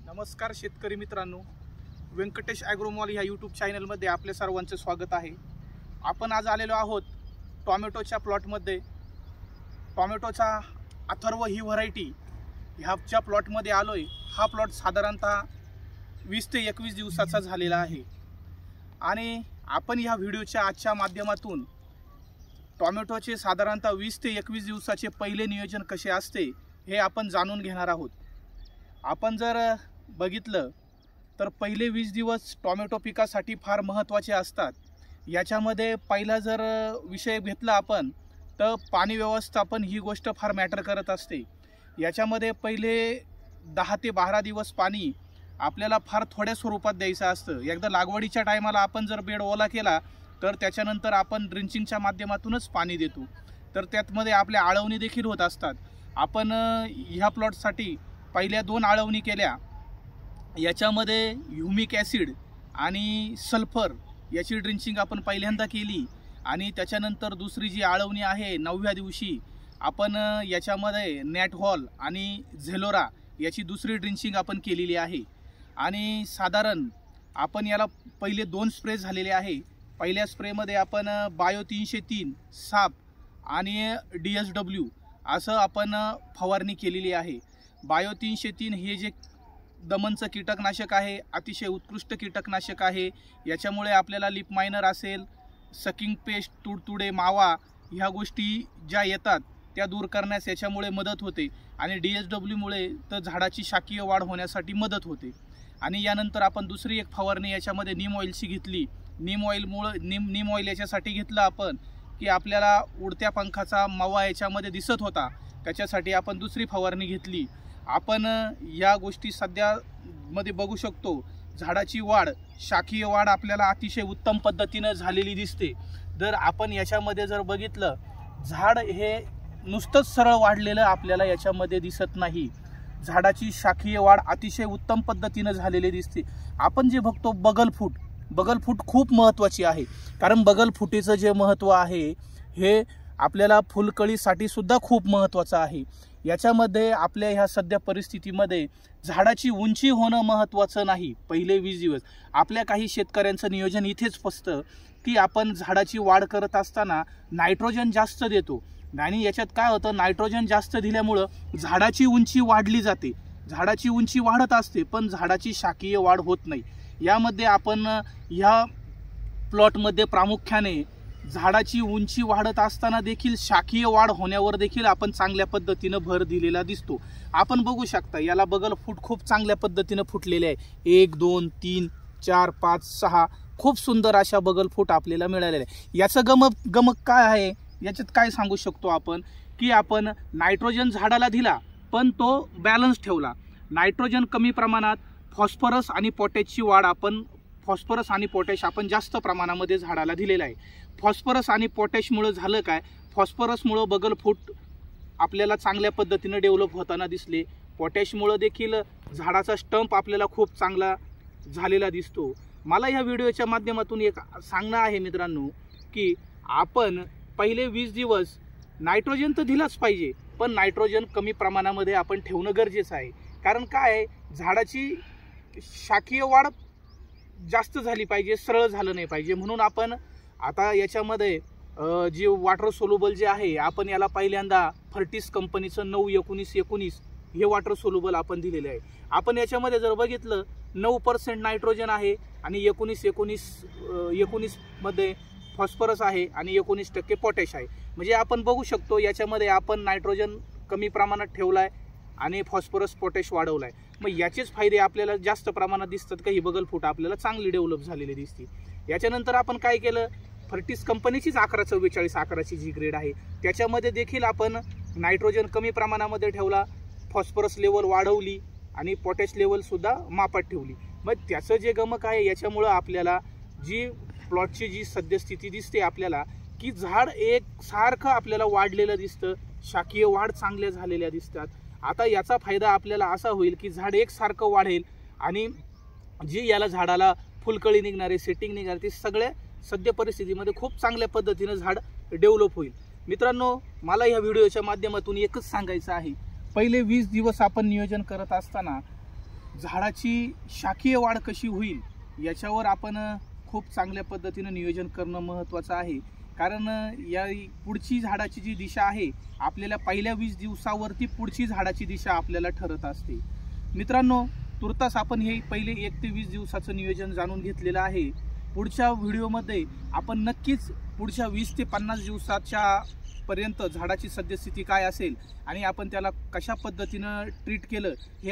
नमस्कार शेतकरी मित्रांनो, व्यंकटेश ॲग्रोमॉल ह्या यूट्यूब चॅनलमध्ये आपले सर्वांचे स्वागत आहे। आपण आज आलेलो आहोत टोमॅटोच्या प्लॉटमध्ये। टोमॅटोचा अथर्व ही व्हरायटी ह्याच्या प्लॉटमध्ये आलोय। हा प्लॉट साधारणतः 20 ते 21 दिवसाचा झालेला आहे आणि आपण ह्या व्हिडिओच्या आजच्या माध्यमातून टोमॅटोचे साधारणतः 20 ते 21 दिवसाचे पहिले नियोजन कसे असते हे आपण जाणून घेणार आहोत। आपण जर बघितलं तर पहिले 20 दिवस टोमॅटो पिकासाठी फार महत्त्वाचे असतात। याच्यामध्ये पहिला जर विषय घेतला आपण तर पाणी व्यवस्थापन ही गोष्ट फार मॅटर करत असते। याच्यामध्ये पहिले 10 ते 12 दिवस पाणी आपल्याला फार थोड्या स्वरूपात द्यायचं असतं। एकदा लागवडीच्या टायमाला आपण जर बेड ओला केला तर त्याच्यानंतर आपण ड्रिंचिंगच्या माध्यमातूनच पाणी देतो, तर त्यातमध्ये आपल्या आळवणी देखील होत असतात। आपण ह्या प्लॉटसाठी पहिल्या 2 आळवणी केल्या। याच्यामध्ये ह्युमिक ॲसिड आणि सल्फर याची ड्रिंचिंग आपण पहिल्यांदा केली आणि त्याच्यानंतर दुसरी जी आळवणी आहे 9व्या दिवशी आपण याच्यामध्ये नॅटहॉल आणि झेलोरा याची दुसरी ड्रिंचिंग आपण केलेली आहे। आणि साधारण आपण याला पहिले 2 स्प्रे झालेले आहे। पहिल्या स्प्रेमध्ये आपण बायो 303 साप आणि DSW असं आपण फवारणी केलेली आहे। बायो 303 हे जे दमनचं कीटकनाशक आहे, अतिशय उत्कृष्ट कीटकनाशक आहे। याच्यामुळे आपल्याला लिप मायनर असेल, सकिंग पेस्ट, तुडतुडे, मावा ह्या गोष्टी ज्या येतात त्या दूर करण्यास याच्यामुळे मदत होते आणि DSW मुळे तर झाडाची शाकीय वाढ होण्यासाठी मदत होते। आणि यानंतर आपण दुसरी एक फवारणी याच्यामध्ये नीम ऑइलची घेतली। नीम ऑइल याच्यासाठी घेतलं आपण की आपल्याला उडत्या पंखाचा मावा याच्यामध्ये दिसत होता, त्याच्यासाठी आपण दुसरी फवारणी घेतली। आपण या गोष्टी सध्या मध्ये बघू शकतो, झाडाची वाढ, शाखीय वाढ आपल्याला अतिशय उत्तम पद्धतीने झालेली दिसते। जर आपण याच्यामध्ये जर बघितलं, झाड हे नुसतंच सरळ वाढलेलं आपल्याला याच्यामध्ये दिसत नाही। झाडाची शाखीय वाढ अतिशय उत्तम पद्धतीने झालेली दिसते। आपण जे बघतो बगल फूट खूप महत्त्वाची आहे, कारण बगल फुटीचं जे महत्त्व आहे हे आपल्याला फुलकळीसाठी सुद्धा खूप महत्त्वाचं आहे। याच्यामध्ये आपल्या ह्या सध्या परिस्थितीमध्ये झाडाची उंची होणं महत्त्वाचं नाही। पहिले 20 दिवस आपल्या काही शेतकऱ्यांचं नियोजन इथेच फसतं की आपण झाडाची वाढ करत असताना नायट्रोजन जास्त देतो आणि याच्यात काय होतं, नायट्रोजन जास्त दिल्यामुळं झाडाची उंची वाढली जाते, झाडाची उंची वाढत असते पण झाडाची शाकीय वाढ होत नाही। यामध्ये आपण ह्या प्लॉटमध्ये प्रामुख्याने झाडाची उंची वाढत असताना देखील शाखीय वाढ होण्यावर देखील आपण चांगल्या पद्धतीने भर दिलेला दिसतो। आपण बघू शकता याला बगल फूट खूप चांगल्या पद्धतीने फुटलेले आहे। 1 2 3 4 5 6 खूप सुंदर अशा बगल फूट आपल्याला मिळालेले आहे। याचं गमक काय आहे, याच्यात काय सांगू शकतो आपण की आपण नायट्रोजन झाडाला दिला पण तो बॅलन्स ठेवला। नायट्रोजन कमी प्रमाणात, फॉस्फरस आणि पोटॅशची वाढ फॉस्फरस आणि पोटॅश आपण जास्त प्रमाणामध्ये झाडाला दिलेला आहे। फॉस्फरस आणि पोटॅशमुळे झालं काय, फॉस्फरसमुळे बगल फूट आपल्याला चांगल्या पद्धतीने डेव्हलप होताना दिसले। पोटॅशमुळे देखील झाडाचा स्टंप आपल्याला खूप चांगला झालेला दिसतो। मला ह्या व्हिडिओच्या माध्यमातून एक सांगणं आहे मित्रांनो की आपण पहिले 20 दिवस नायट्रोजन तर दिलाच पाहिजे, पण नायट्रोजन कमी प्रमाणामध्ये आपण ठेवणं गरजेचं आहे। कारण काय आहे, झाडाची शाखीय वाढ जास्त झाली पाहिजे, सरळ झालं नाही पाहिजे। म्हणून आपण आता याच्यामध्ये जे वॉटर सोल्युबल जे आहे आपण याला पहिल्यांदा फर्टिस कंपनीचं 9-19-19 हे वॉटर सोल्युबल आपण दिलेले आहे। आपण याच्यामध्ये जर बघितलं 9% नायट्रोजन आहे आणि 19-19 मध्ये फॉस्फरस आहे आणि 19% पोटॅश आहे। म्हणजे आपण बघू शकतो याच्यामध्ये आपण नायट्रोजन कमी प्रमाणात ठेवलाय आणि फॉस्फरस पोटॅश वाढवलाय। मग याचेच फायदे आपल्याला जास्त प्रमाणात दिसतात का, ही बगल फूट आपल्याला चांगली डेव्हलप झालेली दिसते। याच्यानंतर आपण काय केलं, फर्टिस कंपनीचीच 1144 जी ग्रेड आहे त्याच्यामध्ये देखील आपण नायट्रोजन कमी प्रमाणामध्ये ठेवला, फॉस्फरस लेवल वाढवली आणि पोटॅश लेवल सुद्धा मापात ठेवली। मग त्याचं जे गमक आहे याच्यामुळं आपल्याला जी प्लॉटची जी सद्यस्थिती दिसते आपल्याला की झाड एक सारखं आपल्याला वाढलेलं दिसतं, शाकीय वाढ चांगल्या झालेल्या दिसतात। आता याचा फायदा आपल्याला असा होईल की झाड एकसारखं वाढेल आणि जी याला झाडाला फुलकळी निघणारे, सेटिंग निघणारे, ते सगळ्या सद्य परिस्थितीमध्ये खूप चांगल्या पद्धतीने झाड डेव्हलप होईल। मित्रांनो, मला या व्हिडिओच्या माध्यमातून एकच सांगायचं आहे, पहिले 20 दिवस आपण नियोजन करत असताना झाडाची शाखीय वाढ कशी होईल याच्यावर आपण खूप चांगल्या पद्धतीने नियोजन करणं महत्त्वाचं आहे. कारण या पुढची झाडाची जी दिशा आहे आपल्याला पहिल्या 20 दिवसावरती पुढची झाडाची दिशा आपल्याला ठरत असते. मित्रांनो, तुर्तास आपण हे पहिले 1 ते 20 दिवसाचं नियोजन जाणून घेतलेलं आहे. पुढच्या व्हिडिओमध्ये आपण नक्कीच पुढच्या 20 ते 50 दिवसाच्या पर्यंत झाडाची सद्यस्थिती काय असेल आणि आपण त्याला कशा पद्धतीनं ट्रीट केलं हे